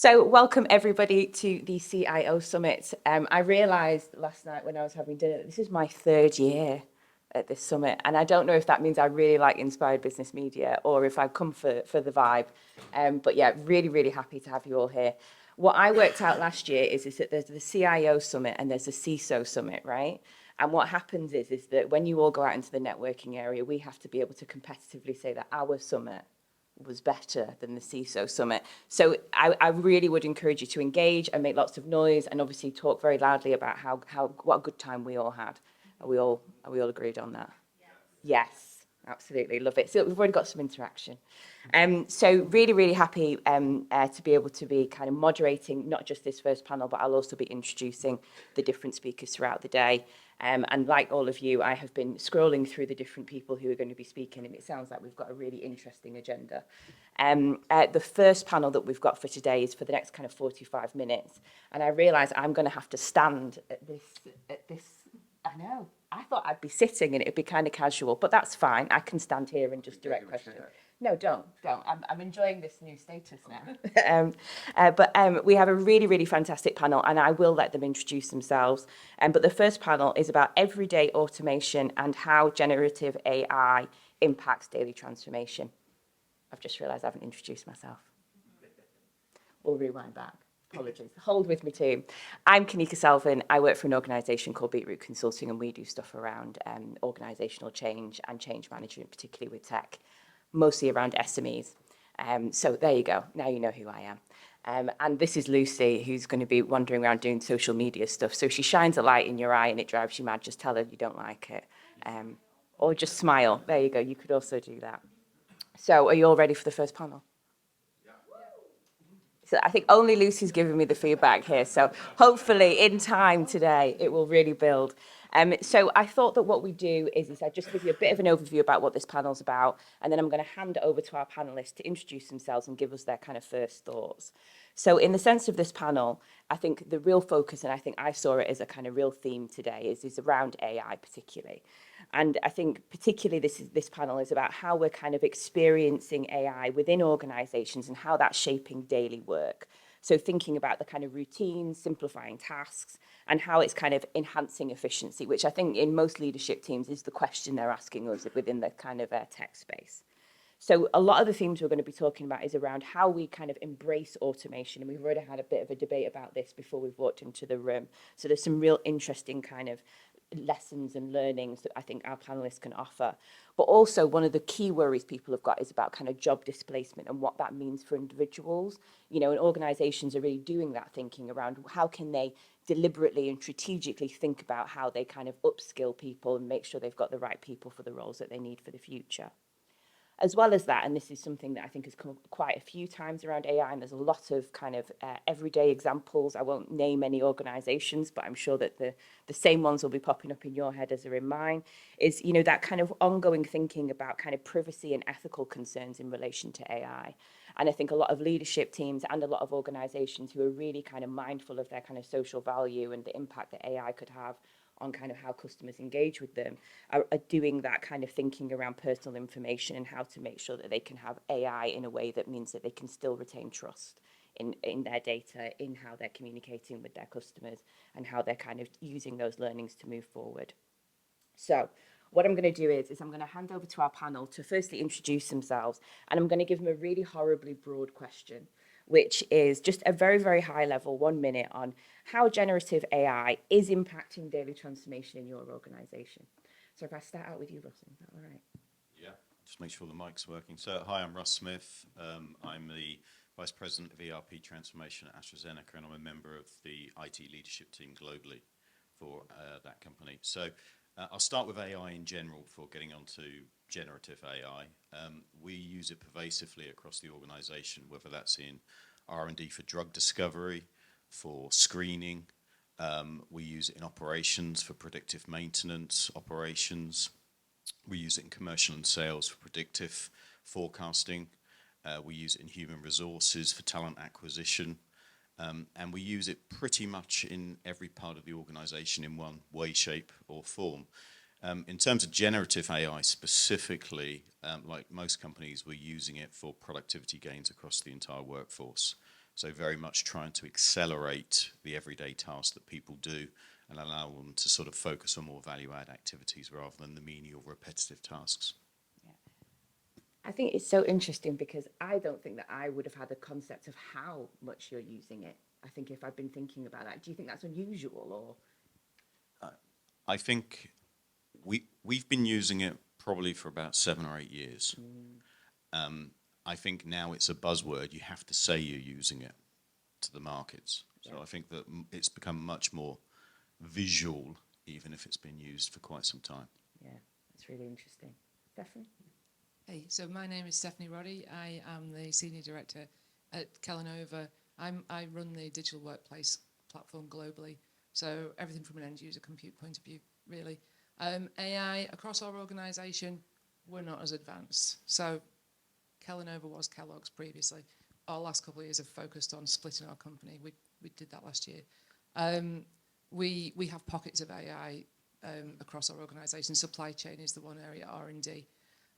So welcome everybody to the CIO Summit. I realised last night when I was having dinner that this is my third year at this summit, and I don't know if that means I really like inspired business media or if I've come for the vibe. But yeah, really happy to have you all here. What I worked out last year is that there's the CIO Summit and there's the CISO Summit, right? And what happens is that when you all go out into the networking area, we have to be able to competitively say that our summit was better than the CISO Summit. So I really would encourage you to engage and make lots of noise and obviously talk very loudly about what a good time we all had. Are we all agreed on that? Yes, absolutely. Love it. So we've already got some interaction. So really happy to be able to be kind of moderating, not just this first panel, but I'll also be introducing the different speakers throughout the day. And like all of you, I have been scrolling through the different people who are going to be speaking, and it sounds like we've got a really interesting agenda. The first panel that we've got for today is for the next kind of 45 minutes. And I realise I'm going to have to stand at this. I know. I thought I'd be sitting and it'd be kind of casual, but that's fine. I can stand here and just direct questions. No, don't. I'm enjoying this new status now. But we have a really fantastic panel, and I will let them introduce themselves. But the first panel is about everyday automation and how generative AI impacts daily transformation. I've just realised I haven't introduced myself. We'll rewind back. Apologies. Hold with me, team. I'm Kanika Selvan. I work for an organisation called Beetroot Consulting, and we do stuff around organisational change and change management, particularly with tech, mostly around SMEs. So there you go. Now you know who I am. And this is Lucy, who's going to be wandering around doing social media stuff. So if she shines a light in your eye and it drives you mad, just tell her you don't like it. Or just smile. There you go. You could also do that. So are you all ready for the first panel? So I think only Lucy's giving me the feedback here. So hopefully in time today, it will really build. So I thought that what we do is I just give you a bit of an overview about what this panel's about, and then I'm going to hand it over to our panelists to introduce themselves and give us their kind of first thoughts. So in the sense of this panel, I think the real focus, and I think I saw it as a kind of real theme today, is around AI particularly. And I think particularly this panel is about how we're kind of experiencing AI within organisations and how that's shaping daily work. So thinking about the kind of routines, simplifying tasks, and how it's kind of enhancing efficiency, which I think in most leadership teams is the question they're asking us within the kind of tech space. So a lot of the themes we're going to be talking about is around how we kind of embrace automation. And we've already had a bit of a debate about this before we've walked into the room. So there's some real interesting kind of lessons and learnings that I think our panelists can offer. But also one of the key worries people have got is about kind of job displacement and what that means for individuals. You know, and organisations are really doing that thinking around how can they deliberately and strategically think about how they kind of upskill people and make sure they've got the right people for the roles that they need for the future. As well as that, and this is something that I think has come up quite a few times around AI, and there's a lot of kind of everyday examples. I won't name any organisations, but I'm sure that the same ones will be popping up in your head as are in mine, is, you know, that kind of ongoing thinking about kind of privacy and ethical concerns in relation to AI. And I think a lot of leadership teams and a lot of organisations who are really kind of mindful of their kind of social value and the impact that AI could have on kind of how customers engage with them are doing that kind of thinking around personal information and how to make sure that they can have AI in a way that means that they can still retain trust in their data, in how they're communicating with their customers and how they're kind of using those learnings to move forward. So what I'm going to do is I'm going to hand over to our panel to firstly introduce themselves, and I'm going to give them a really horribly broad question, which is just a very high level, 1 minute on how generative AI is impacting daily transformation in your organisation. So if I start out with you, Russ, is that all right? Yeah, just make sure the mic's working. So hi, I'm Russ Smith. I'm the Vice President of ERP Transformation at AstraZeneca, and I'm a member of the IT leadership team globally for that company. So I'll start with AI in general before getting on to generative AI. We use it pervasively across the organisation, whether that's in R&D for drug discovery, for screening. We use it in operations for predictive maintenance operations. We use it in commercial and sales for predictive forecasting. We use it in human resources for talent acquisition. And we use it pretty much in every part of the organisation in one way, shape or form. In terms of generative AI specifically, like most companies, we're using it for productivity gains across the entire workforce. So very much trying to accelerate the everyday tasks that people do and allow them to sort of focus on more value-add activities rather than the menial repetitive tasks. I think it's so interesting because I don't think that I would have had a concept of how much you're using it. I think if I'd been thinking about that, do you think that's unusual or? I think we've been using it probably for about 7 or 8 years. I think now it's a buzzword. You have to say you're using it to the markets. So I think that it's become much more visual, even if it's been used for quite some time. Yeah, that's really interesting. Stephanie? Hey, so my name is Stephanie Roddy. I am the Senior Director at Kellanova. I run the digital workplace platform globally, so everything from an end user compute point of view, really. AI, across our organisation, we're not as advanced. So Kellanova was Kellogg's previously. Our last couple of years have focused on splitting our company. We did that last year. We have pockets of AI across our organisation. Supply chain is the one area, R&D.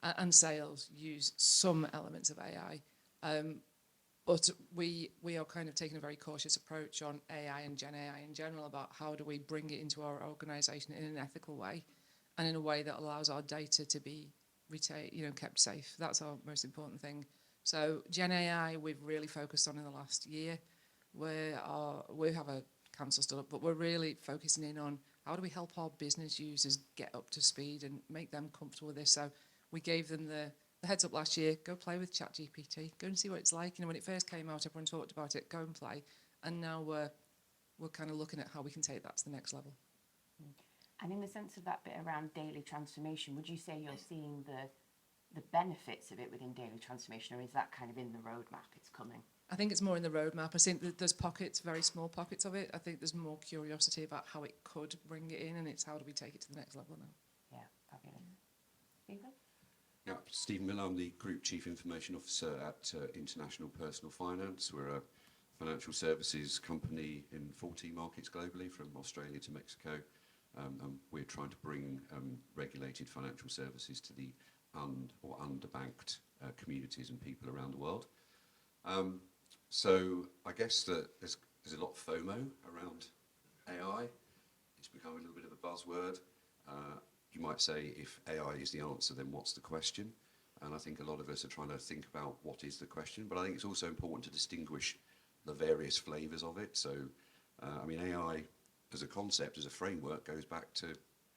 And sales use some elements of AI. But we are kind of taking a very cautious approach on AI and Gen AI in general about how do we bring it into our organisation in an ethical way and in a way that allows our data to be kept safe. That's our most important thing. So Gen AI we've really focused on in the last year. We have a council stood up, but we're really focusing in on how do we help our business users get up to speed and make them comfortable with this. So we gave them the heads up last year, go play with ChatGPT, go and see what it's like. When it first came out, everyone talked about it, go and play. And now we're kind of looking at how we can take that to the next level. And in the sense of that bit around daily transformation, would you say you're seeing the benefits of it within daily transformation, or is that kind of in the roadmap, it's coming? I think it's more in the roadmap. I think that there's pockets, very small pockets of it. I think there's more curiosity about how it could bring it in, and it's how do we take it to the next level now. Yeah, fabulous. Stephen? Yeah, Stephen Miller, I'm the Group Chief Information Officer at International Personal Finance. We're a financial services company in 40 markets globally, from Australia to Mexico. And we're trying to bring regulated financial services to the underbanked communities and people around the world. So I guess that there's a lot of FOMO around AI. It's become a little bit of a buzzword. You might say if AI is the answer, then what's the question? And I think a lot of us are trying to think about what is the question, but I think it's also important to distinguish the various flavours of it. So, AI as a concept, as a framework, goes back to,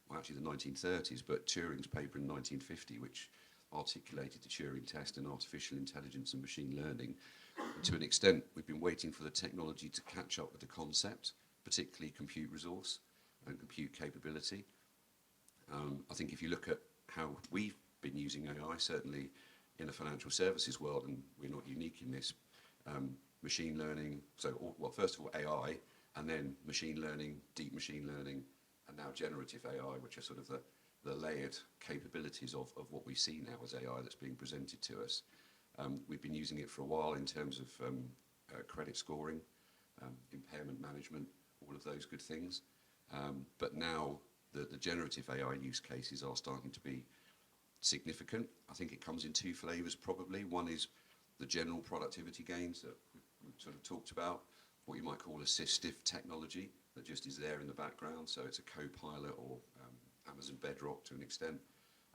well, actually the 1930s, but Turing's paper in 1950, which articulated the Turing test and artificial intelligence and machine learning. And to an extent, we've been waiting for the technology to catch up with the concept, particularly compute resource and compute capability. I think if you look at how we've been using AI, certainly in the financial services world, and we're not unique in this, machine learning, first of all AI, and then machine learning, deep machine learning, and now generative AI, which are sort of the layered capabilities of what we see now as AI that's being presented to us. We've been using it for a while in terms of credit scoring, impairment management, all of those good things. But now the generative AI use cases are starting to be significant. I think it comes in two flavours probably. One is the general productivity gains that we've sort of talked about, what you might call assistive technology that just is there in the background. So it's a Copilot or Amazon Bedrock to an extent.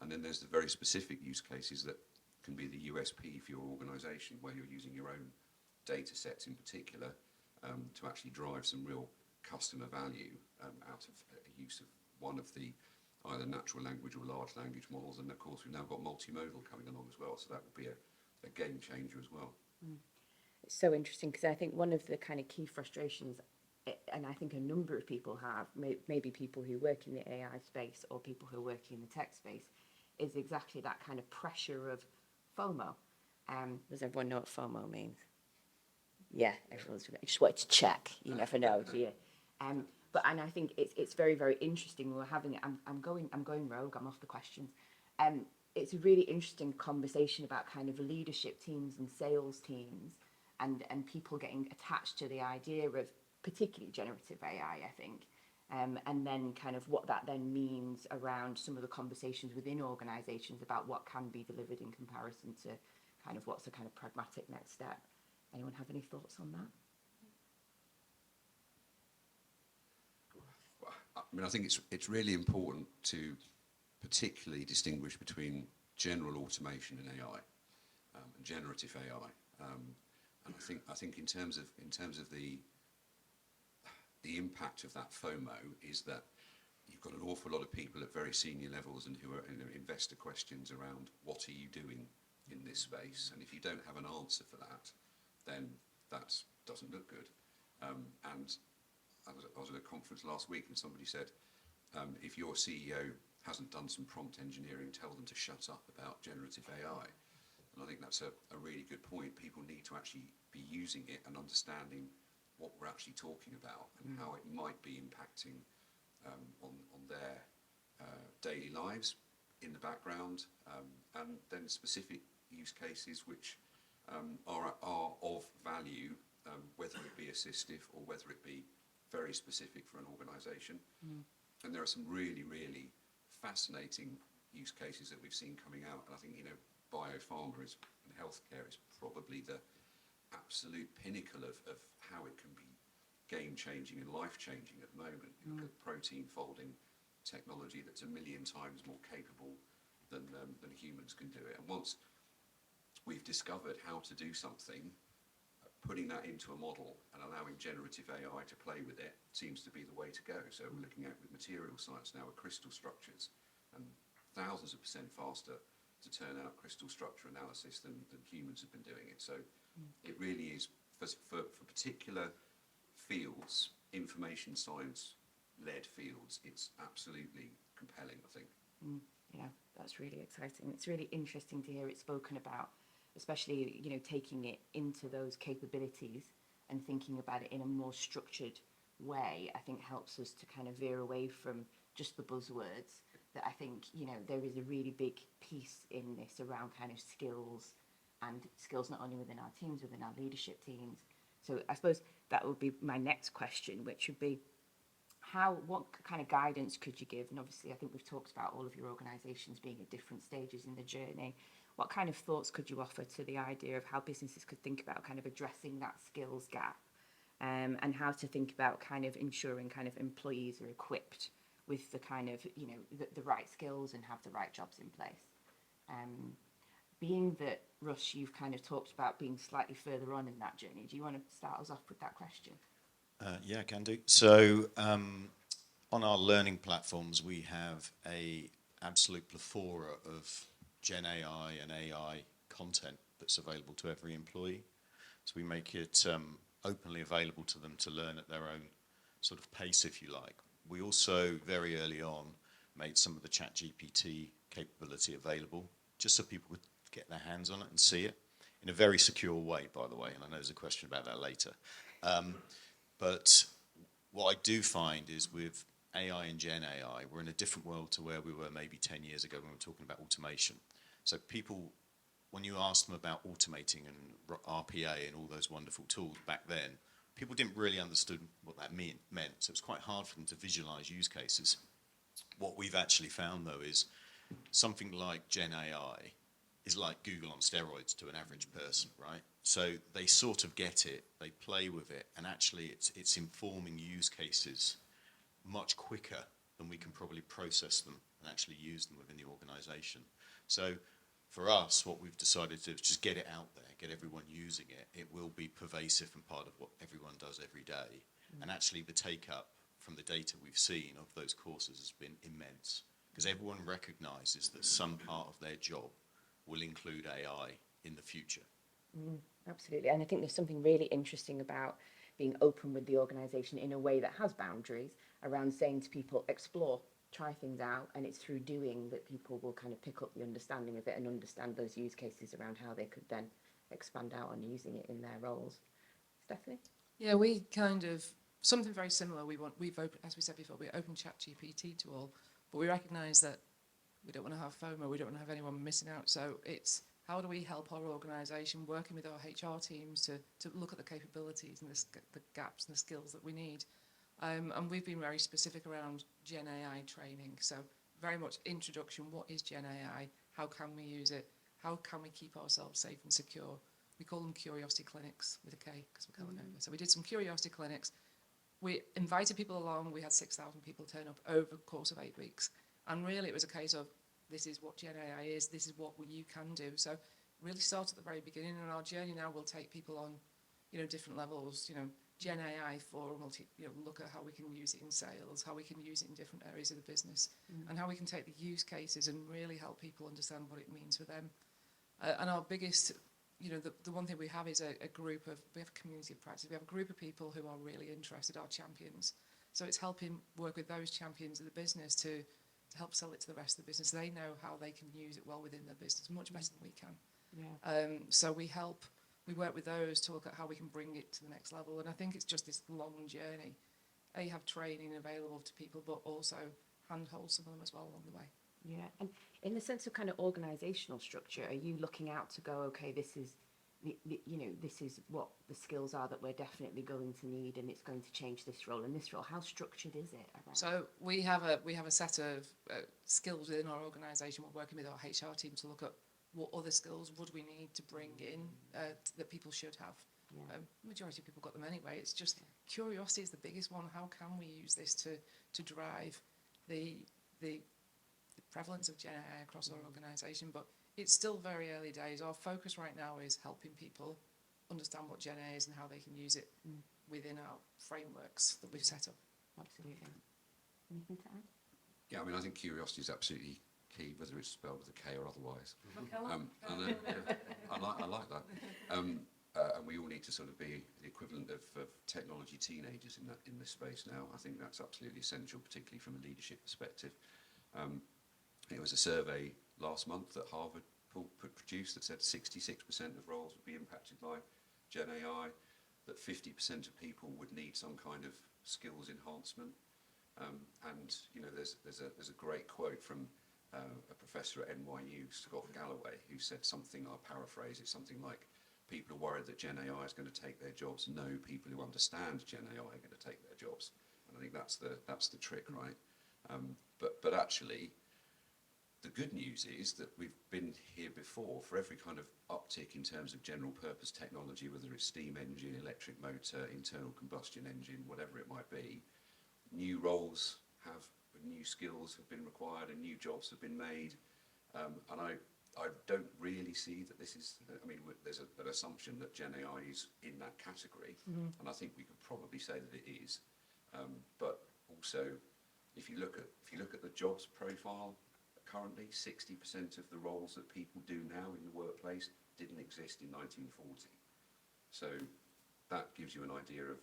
And then there's the very specific use cases that can be the USP for your organisation, where you're using your own data sets in particular to actually drive some real customer value out of a use of one of the either natural language or large language models. And of course, we've now got multimodal coming along as well. So that will be a game changer as well. It's so interesting because I think one of the kind of key frustrations, and I think a number of people have, maybe people who work in the AI space or people who work in the tech space, is exactly that kind of pressure of FOMO. Does everyone know what FOMO means? Yeah, everyone's. I just wanted to check. You never know, do you? And I think it's very, very interesting. We're having it. I'm going rogue. I'm off the questions. It's a really interesting conversation about kind of leadership teams and sales teams and people getting attached to the idea of particularly generative AI, I think. And then kind of what that then means around some of the conversations within organisations about what can be delivered in comparison to kind of what's a kind of pragmatic next step. Anyone have any thoughts on that? I mean, I think it's really important to particularly distinguish between general automation and AI, and generative AI. And I think in terms of the impact of that FOMO is that you've got an awful lot of people at very senior levels and who are investor questions around what are you doing in this space, and if you don't have an answer for that, then that doesn't look good. And I was at a conference last week and somebody said, if your CEO hasn't done some prompt engineering, tell them to shut up about generative AI. And I think that's a really good point. People need to actually be using it and understanding what we're actually talking about and how it might be impacting on their daily lives in the background, and then specific use cases which are of value, whether it be assistive or whether it be very specific for an organisation. And there are some really, really fascinating use cases that we've seen coming out. And I think, biopharma and healthcare is probably the absolute pinnacle of how it can be game-changing and life-changing at the moment. You look at protein folding technology that's 1 million times more capable than humans can do it. And once we've discovered how to do something, putting that into a model and allowing generative AI to play with it seems to be the way to go. So we're looking at with material science now with crystal structures, and thousands of % faster to turn out crystal structure analysis than humans have been doing it. So it really is, for particular fields, information science-led fields, it's absolutely compelling, I think. Yeah, that's really exciting. It's really interesting to hear it spoken about, especially, taking it into those capabilities and thinking about it in a more structured way, I think helps us to kind of veer away from just the buzzwords. That I think, there is a really big piece in this around kind of skills, and skills not only within our teams, within our leadership teams. So I suppose that would be my next question, which would be, what kind of guidance could you give? And obviously, I think we've talked about all of your organisations being at different stages in the journey. What kind of thoughts could you offer to the idea of how businesses could think about kind of addressing that skills gap, and how to think about kind of ensuring kind of employees are equipped with the kind of, the right skills and have the right jobs in place? Being that, Russ, you've kind of talked about being slightly further on in that journey, do you want to start us off with that question? Yeah, can do. So on our learning platforms, we have a absolute plethora of Gen AI and AI content that's available to every employee. So we make it openly available to them to learn at their own sort of pace, if you like. We also, very early on, made some of the ChatGPT capability available, just so people could get their hands on it and see it in a very secure way, by the way, and I know there's a question about that later. But what I do find is with AI and Gen AI, we're in a different world to where we were maybe 10 years ago when we were talking about automation. So people, when you ask them about automating and RPA and all those wonderful tools back then, people didn't really understand what that meant. So it's quite hard for them to visualize use cases. What we've actually found, though, is something like Gen AI is like Google on steroids to an average person, right? So they sort of get it, they play with it, and actually it's informing use cases much quicker than we can probably process them and actually use them within the organization. So for us, what we've decided to do is just get it out there, get everyone using it. It will be pervasive and part of what everyone does every day. And actually the take-up from the data we've seen of those courses has been immense, because everyone recognizes that some part of their job will include AI in the future. Absolutely. And I think there's something really interesting about being open with the organisation in a way that has boundaries around saying to people, explore, try things out, and it's through doing that people will kind of pick up the understanding of it and understand those use cases around how they could then expand out on using it in their roles. Stephanie? Yeah, we kind of, something very similar. We've opened, as we said before, we opened ChatGPT to all, but we recognise that we don't want to have FOMO, we don't want to have anyone missing out. So it's how do we help our organisation, working with our HR teams to look at the capabilities and the gaps and the skills that we need. And we've been very specific around Gen AI training. So very much introduction, what is Gen AI? How can we use it? How can we keep ourselves safe and secure? We call them curiosity clinics with a K because we're Kellanova. So we did some curiosity clinics we invited people along. We had 6,000 people turn up over the course of 8 weeks. And really it was a case of, this is what Gen AI is, this is what you can do. So really start at the very beginning, and our journey now will take people on, different levels, Gen AI for, look at how we can use it in sales, how we can use it in different areas of the business, and how we can take the use cases and really help people understand what it means for them. And our biggest, the one thing we have is we have a community of practice. We have a group of people who are really interested, our champions. So it's helping work with those champions of the business to help sell it to the rest of the business. They know how they can use it well within their business, much better than we can. Yeah. So we work with those to look at how we can bring it to the next level. And I think it's just this long journey. You have training available to people, but also handhold some of them as well along the way. Yeah, and in the sense of kind of organizational structure, are you looking out to go, okay, this is, this is what the skills are that we're definitely going to need, and it's going to change this role and this role. How structured is it? So we have a set of skills within our organisation. We're working with our HR team to look at what other skills would we need to bring in that people should have. Yeah. Majority of people got them anyway. It's just curiosity is the biggest one. How can we use this to drive the prevalence of Gen AI across our organisation? But it's still very early days. Our focus right now is helping people understand what Gen AI is and how they can use it within our frameworks that we've set up. Absolutely. Anything to add? Yeah, I mean, I think curiosity is absolutely key, whether it's spelled with a K or otherwise. I like that. And we all need to sort of be the equivalent of technology teenagers in this space now. I think that's absolutely essential, particularly from a leadership perspective. It was a survey last month that Harvard produced that said 66% of roles would be impacted by Gen AI, that 50% of people would need some kind of skills enhancement. And there's a great quote from a professor at NYU, Scott Galloway, who said something, I'll paraphrase it, something like, people are worried that Gen AI is going to take their jobs. No, people who understand Gen AI are going to take their jobs. And I think that's the trick, right? But actually, the good news is that we've been here before. For every kind of uptick in terms of general purpose technology, whether it's steam engine, electric motor, internal combustion engine, whatever it might be, new roles new skills have been required and new jobs have been made. And I don't really see that this is, I mean, there's an assumption that Gen AI is in that category, and I think we could probably say that it is. But also, if you look at the jobs profile currently, 60% of the roles that people do now in the workplace didn't exist in 1940. So that gives you an idea of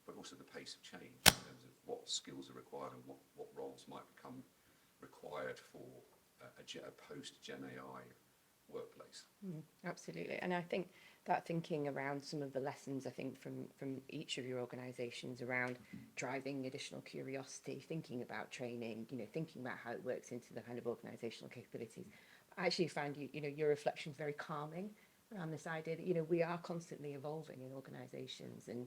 but also the pace of change in terms of what skills are required and what roles might become required for a post-Gen AI workplace. Absolutely. And I think that thinking around some of the lessons, I think, from each of your organisations around driving additional curiosity, thinking about training, thinking about how it works into the kind of organisational capabilities. I actually find your reflections very calming around this idea that, we are constantly evolving in organisations, and,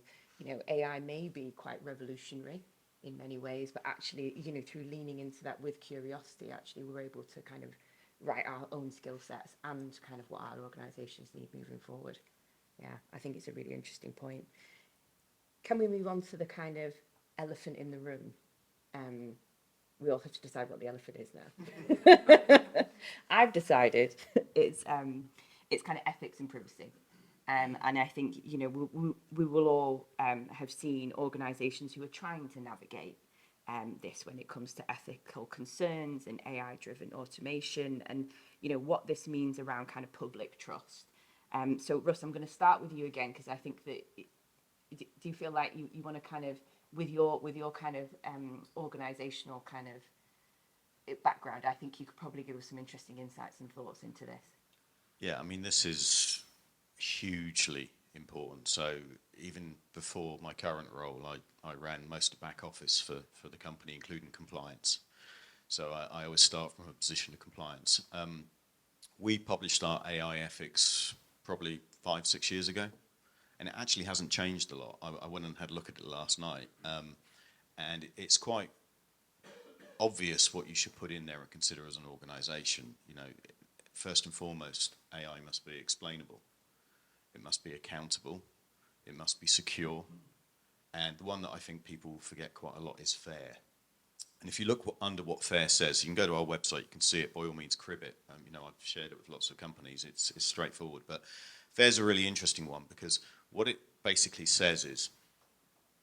AI may be quite revolutionary in many ways, but actually, through leaning into that with curiosity, actually we're able to kind of write our own skill sets and kind of what our organisations need moving forward. Yeah, I think it's a really interesting point. Can we move on to the kind of elephant in the room? We all have to decide what the elephant is now. I've decided it's kind of ethics and privacy. And I think, we will all have seen organisations who are trying to navigate this when it comes to ethical concerns and AI-driven automation and, what this means around kind of public trust. So, Russ, I'm going to start with you again, because I think that, do you feel like you want to kind of, with your kind of organisational kind of background, I think you could probably give us some interesting insights and thoughts into this. Yeah, I mean, this is hugely important. So even before my current role, I ran most of the back office for the company, including compliance. So I always start from a position of compliance. We published our AI ethics probably 5-6 years ago, and it actually hasn't changed a lot. I went and had a look at it last night, and it's quite obvious what you should put in there and consider as an organisation. First and foremost, AI must be explainable. It must be accountable. It must be secure. And the one that I think people forget quite a lot is fair. And if you look under what FAIR says, you can go to our website, you can see it, by all means crib it. I've shared it with lots of companies, it's straightforward. But FAIR's a really interesting one because what it basically says is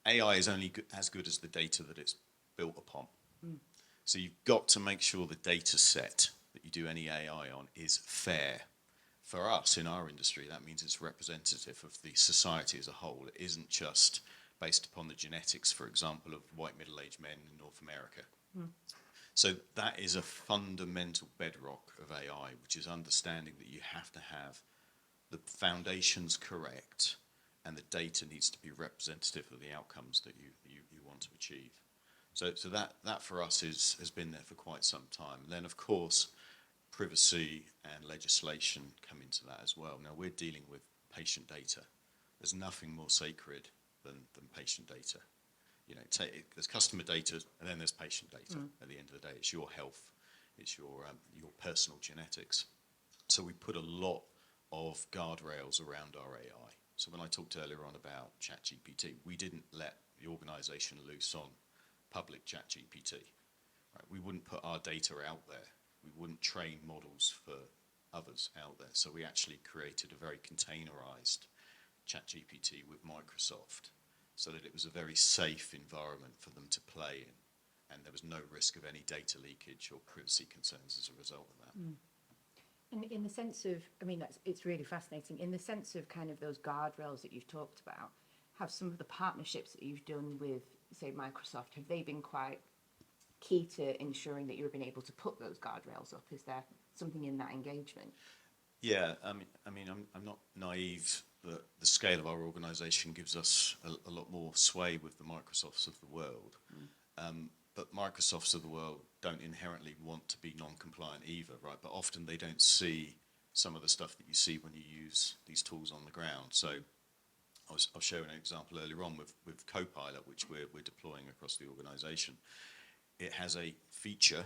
AI is only as good as the data that it's built upon. So you've got to make sure the data set that you do any AI on is fair. For us, in our industry, that means it's representative of the society as a whole. It isn't just based upon the genetics, for example, of white middle-aged men in North America. So that is a fundamental bedrock of AI, which is understanding that you have to have the foundations correct and the data needs to be representative of the outcomes that you want to achieve. So that for us has been there for quite some time. And then, of course, privacy and legislation come into that as well. Now, we're dealing with patient data. There's nothing more sacred than patient data. There's customer data and then there's patient data. At the end of the day, it's your health, it's your personal genetics. So we put a lot of guardrails around our AI. So when I talked earlier on about ChatGPT, we didn't let the organisation loose on public ChatGPT. Right? We wouldn't put our data out there. We wouldn't train models for others out there. So we actually created a very containerized ChatGPT with Microsoft so that it was a very safe environment for them to play in. And there was no risk of any data leakage or privacy concerns as a result of that. And in the sense of, it's really fascinating. In the sense of kind of those guardrails that you've talked about, have some of the partnerships that you've done with, say, Microsoft, have they been quite key to ensuring that you've been able to put those guardrails up? Is there something in that engagement? Yeah, I'm not naive that the scale of our organisation gives us a lot more sway with the Microsofts of the world. But Microsofts of the world don't inherently want to be non-compliant either, right? But often they don't see some of the stuff that you see when you use these tools on the ground. So I'll show an example earlier on with Copilot, which we're deploying across the organisation. It has a feature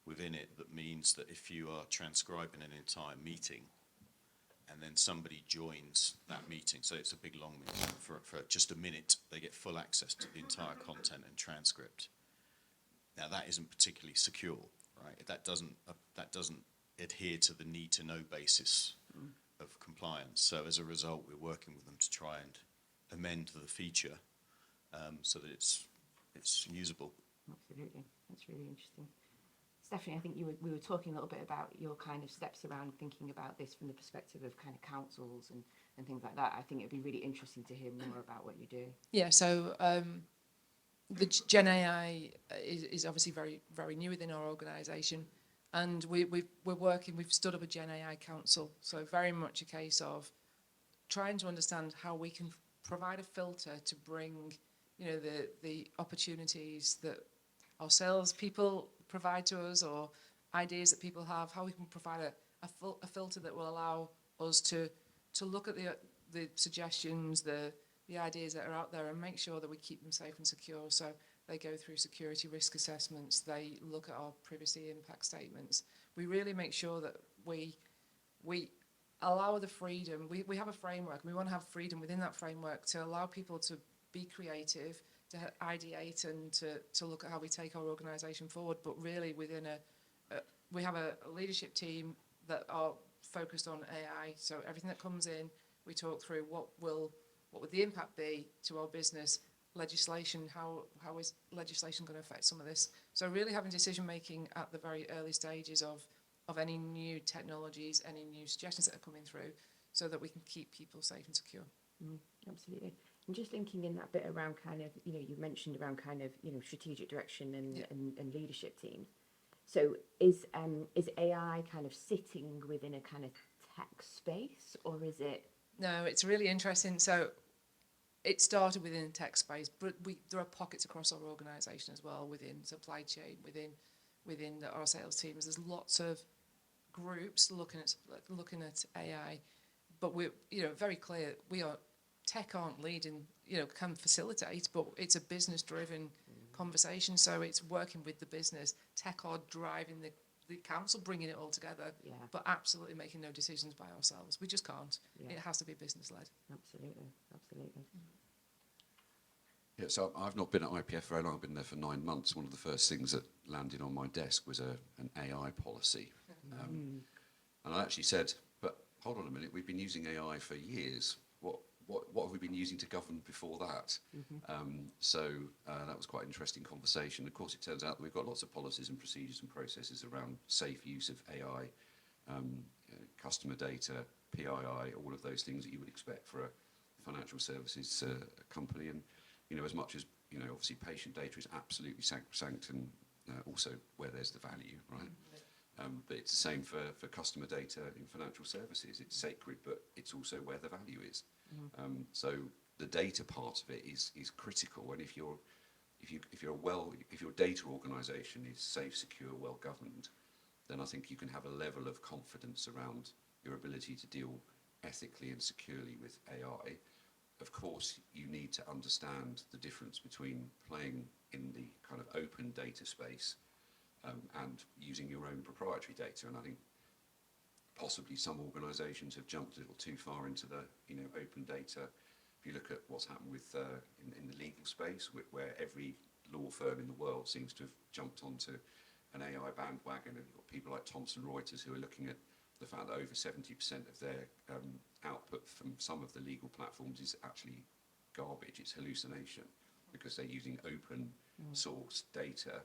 within it that means that if you are transcribing an entire meeting and then somebody joins that meeting, so it's a big long meeting, for just a minute, they get full access to the entire content and transcript. Now that isn't particularly secure, right? That doesn't adhere to the need to know basis of compliance. So as a result, we're working with them to try and amend the feature so that it's usable. Absolutely, that's really interesting. Stephanie, I think we were talking a little bit about your kind of steps around thinking about this from the perspective of kind of councils and things like that. I think it'd be really interesting to hear more about what you do. Yeah, so the Gen AI is obviously very, very new within our organisation, and we've stood up a Gen AI council, so very much a case of trying to understand how we can provide a filter to bring, the opportunities that our salespeople provide to us or ideas that people have, how we can provide a filter that will allow us to look at the suggestions, the ideas that are out there and make sure that we keep them safe and secure. So they go through security risk assessments, they look at our privacy impact statements. We really make sure that we allow the freedom. We have a framework, and we want to have freedom within that framework to allow people to be creative, to ideate and to look at how we take our organisation forward, but really within we have a leadership team that are focused on AI. So everything that comes in, we talk through what would the impact be to our business, legislation, how is legislation going to affect some of this? So really having decision making at the very early stages of any new technologies, any new suggestions that are coming through, so that we can keep people safe and secure. Absolutely. And just thinking in that bit around kind of, you mentioned around kind of, strategic direction and leadership teams. So is AI kind of sitting within a kind of tech space, or is it? No, it's really interesting. So it started within the tech space, but there are pockets across our organisation as well, within supply chain, within our sales teams. There's lots of groups looking at AI, but we're very clear tech aren't leading, can facilitate, but it's a business driven conversation. So it's working with the business. Tech are driving the council, bringing it all together, but absolutely making no decisions by ourselves. We just can't. It has to be business led. Absolutely. Yeah, so I've not been at IPF very long. I've been there for 9 months. One of the first things that landed on my desk was an AI policy. And I actually said, but hold on a minute, we've been using AI for years. What have we been using to govern before that? So that was quite an interesting conversation. Of course, it turns out that we've got lots of policies and procedures and processes around safe use of AI, customer data, PII, all of those things that you would expect for a financial services company. And, you know, as much as, you know, obviously patient data is absolutely sacrosanct and also where there's the value, right? But it's the same for customer data in financial services. It's sacred, but it's also where the value is. So the data part of it is critical. And if your data organisation is safe, secure, well governed, then I think you can have a level of confidence around your ability to deal ethically and securely with AI. Of course, you need to understand the difference between playing in the kind of open data space and using your own proprietary data. And I think possibly some organisations have jumped a little too far into the open data. If you look at what's happened with in the legal space, where every law firm in the world seems to have jumped onto an AI bandwagon, and you've got people like Thomson Reuters who are looking at the fact that over 70% of their output from some of the legal platforms is actually garbage, it's hallucination, because they're using open source data.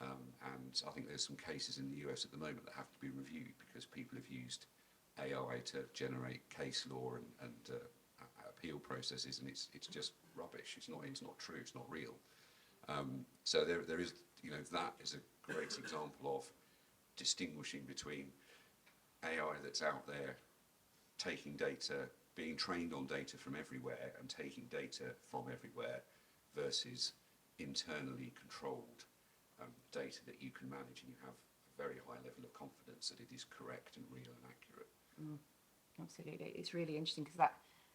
And I think there's some cases in the US at the moment that have to be reviewed because people have used AI to generate case law and appeal processes, and it's just rubbish. It's not true. It's not real. So there is, that is a great example of distinguishing between AI that's out there taking data, being trained on data from everywhere and taking data from everywhere versus internally controlled data that you can manage and you have a very high level of confidence that it is correct and real and accurate. Absolutely. It's really interesting because that,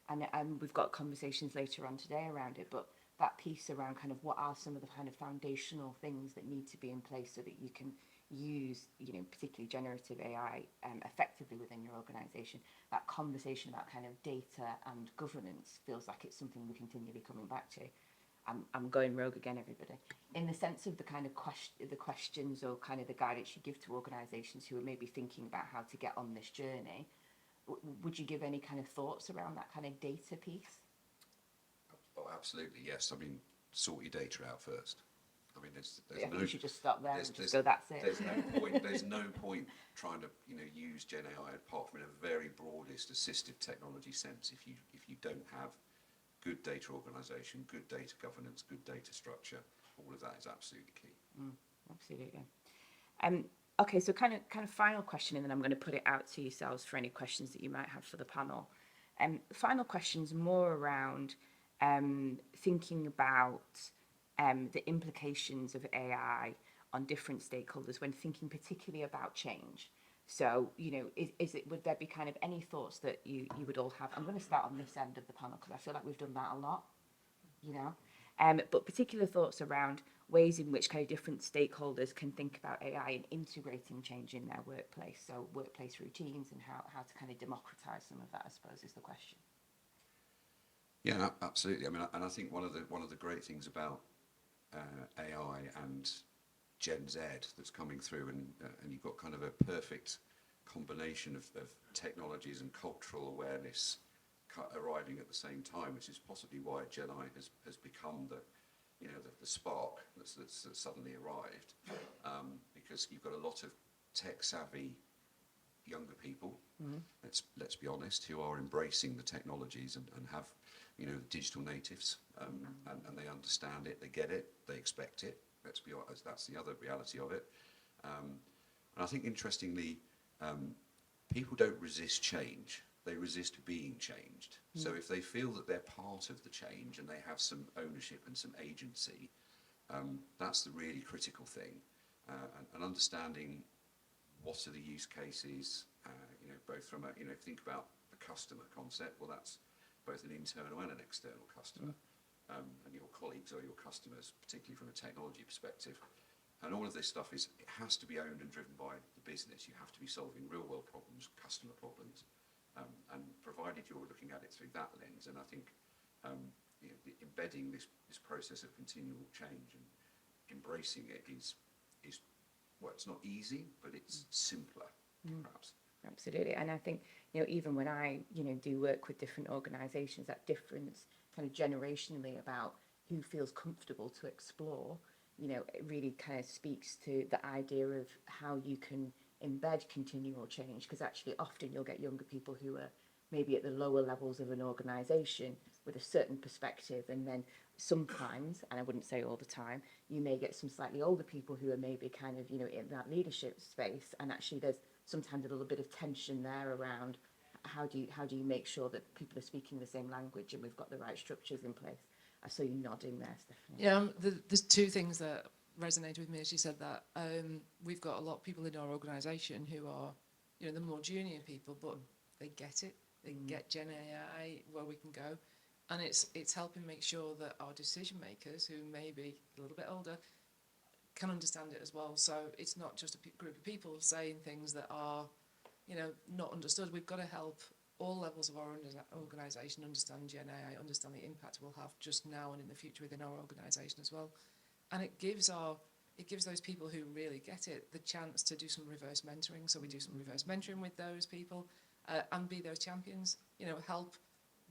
and we've got conversations later on today around it, but that piece around kind of what are some of the kind of foundational things that need to be in place so that you can use, particularly generative AI effectively within your organisation. That conversation about kind of data and governance feels like it's something we're continually coming back to. I'm going rogue again, everybody. In the sense of the kind of the questions or kind of the guidance you give to organisations who are maybe thinking about how to get on this journey, would you give any kind of thoughts around that kind of data piece? Oh, absolutely, yes. I mean, sort your data out first. I mean, there's I think no. you should just stop there and just go, that's it. There's no point trying to use Gen AI apart from in a very broadest assistive technology sense if you don't have good data organisation, good data governance, good data structure. All of that is absolutely key. Absolutely. Okay, so kind of final question, and then I'm going to put it out to yourselves for any questions that you might have for the panel. Final question's more around thinking about the implications of AI on different stakeholders when thinking particularly about change. So, would there be kind of any thoughts that you would all have? I'm going to start on this end of the panel because I feel like we've done that a lot, but particular thoughts around ways in which kind of different stakeholders can think about AI and integrating change in their workplace. So workplace routines and how to kind of democratize some of that, I suppose, is the question. Yeah, absolutely. I mean, and I think one of the great things about AI and Gen Z that's coming through, and you've got kind of a perfect combination of technologies and cultural awareness arriving at the same time, which is possibly why Gen AI has become the spark that's suddenly arrived, because you've got a lot of tech savvy younger people, let's be honest, who are embracing the technologies and have digital natives, and they understand it, they get it, they expect it. Let's be honest, that's the other reality of it. And I think interestingly, people don't resist change, they resist being changed. So if they feel that they're part of the change and they have some ownership and some agency, that's the really critical thing. And understanding what are the use cases, both from if you think about the customer concept, well, that's both an internal and an external customer. And your colleagues are your customers, particularly from a technology perspective. And all of this stuff it has to be owned and driven by the business. You have to be solving real world problems, customer problems, and provided you're looking at it through that lens. And I think embedding this process of continual change and embracing it is well, it's not easy, but it's simpler, perhaps. Absolutely. And I think, even when I, do work with different organisations, that difference kind of generationally about who feels comfortable to explore, it really kind of speaks to the idea of how you can embed continual change, because actually often you'll get younger people who are maybe at the lower levels of an organisation with a certain perspective, and then sometimes, and I wouldn't say all the time, you may get some slightly older people who are maybe kind of, in that leadership space, and actually there's sometimes a little bit of tension there around how do you make sure that people are speaking the same language and we've got the right structures in place. I saw you nodding there, Stephanie. Yeah, there's two things that resonated with me as you said that. We've got a lot of people in our organisation who are, the more junior people, but they get it. They get Gen AI, where we can go. And it's helping make sure that our decision makers, who may be a little bit older, can understand it as well. So it's not just a group of people saying things that are, not understood. We've got to help all levels of our organisation understand Gen AI, understand the impact it will have just now and in the future within our organisation as well. And it gives those people who really get it the chance to do some reverse mentoring. So we do some reverse mentoring with those people and be those champions, help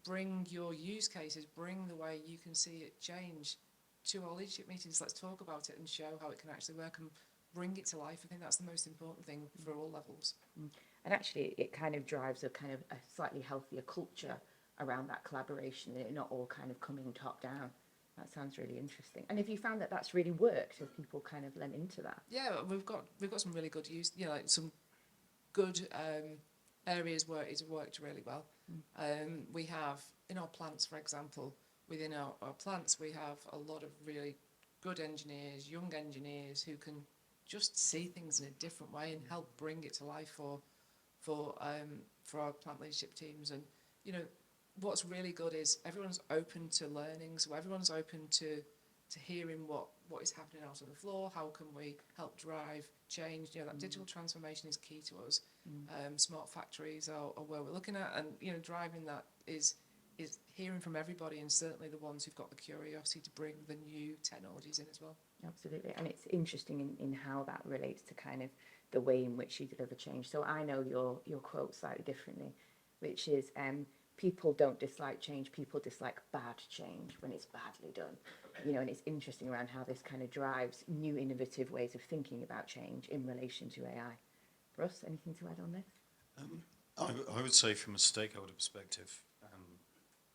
bring your use cases, bring the way you can see it change to our leadership meetings. Let's talk about it and show how it can actually work and bring it to life. I think that's the most important thing for all levels. And actually it kind of drives a kind of a slightly healthier culture around that collaboration, and it not all kind of coming top down. That sounds really interesting. And have you found that that's really worked? Have people kind of lent into that? Yeah, we've got some really good use, like some good areas where it's worked really well. We have in our plants, for example, within our plants, we have a lot of really good engineers, young engineers who can just see things in a different way and help bring it to life for our plant leadership teams. And what's really good is everyone's open to learning, so everyone's open to hearing what is happening out on the floor. How can we help drive change? That digital transformation is key to us. Smart factories are where we're looking at, and driving that is hearing from everybody, and certainly the ones who've got the curiosity to bring the new technologies in as well. Absolutely. And it's interesting in how that relates to kind of the way in which you deliver change. So I know your quote slightly differently, which is people don't dislike change, people dislike bad change when it's badly done. And it's interesting around how this kind of drives new innovative ways of thinking about change in relation to AI. Russ, anything to add on this? I would say from a stakeholder perspective,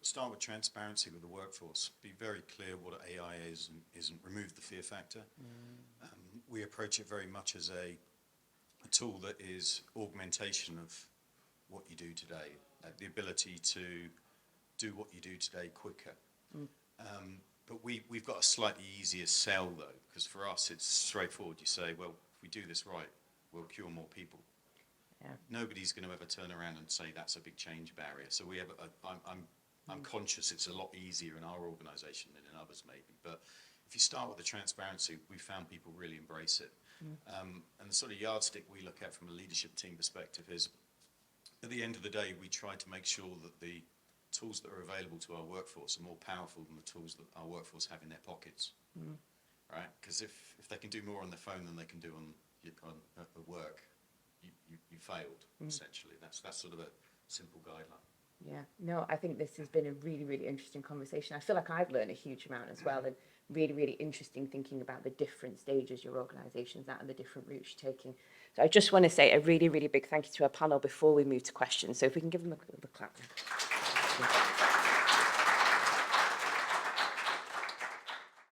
start with transparency with the workforce. Be very clear what AI is and isn't. Remove the fear factor. We approach it very much as a tool that is augmentation of what you do today. The ability to do what you do today quicker. But we've got a slightly easier sell though, because for us it's straightforward. You say, well, if we do this right, we'll cure more people. Yeah. Nobody's going to ever turn around and say that's a big change barrier. So we have. I'm conscious it's a lot easier in our organisation than in others maybe. But if you start with the transparency, we found people really embrace it. And the sort of yardstick we look at from a leadership team perspective is, at the end of the day, we try to make sure that the tools that are available to our workforce are more powerful than the tools that our workforce have in their pockets, right? Because if they can do more on their phone than they can do at work, you failed, essentially. That's sort of a simple guideline. Yeah, no, I think this has been a really, really interesting conversation. I feel like I've learned a huge amount as well, and really, really interesting thinking about the different stages your organisation's at and the different routes you're taking. So I just want to say a really, really big thank you to our panel before we move to questions. So if we can give them a clap.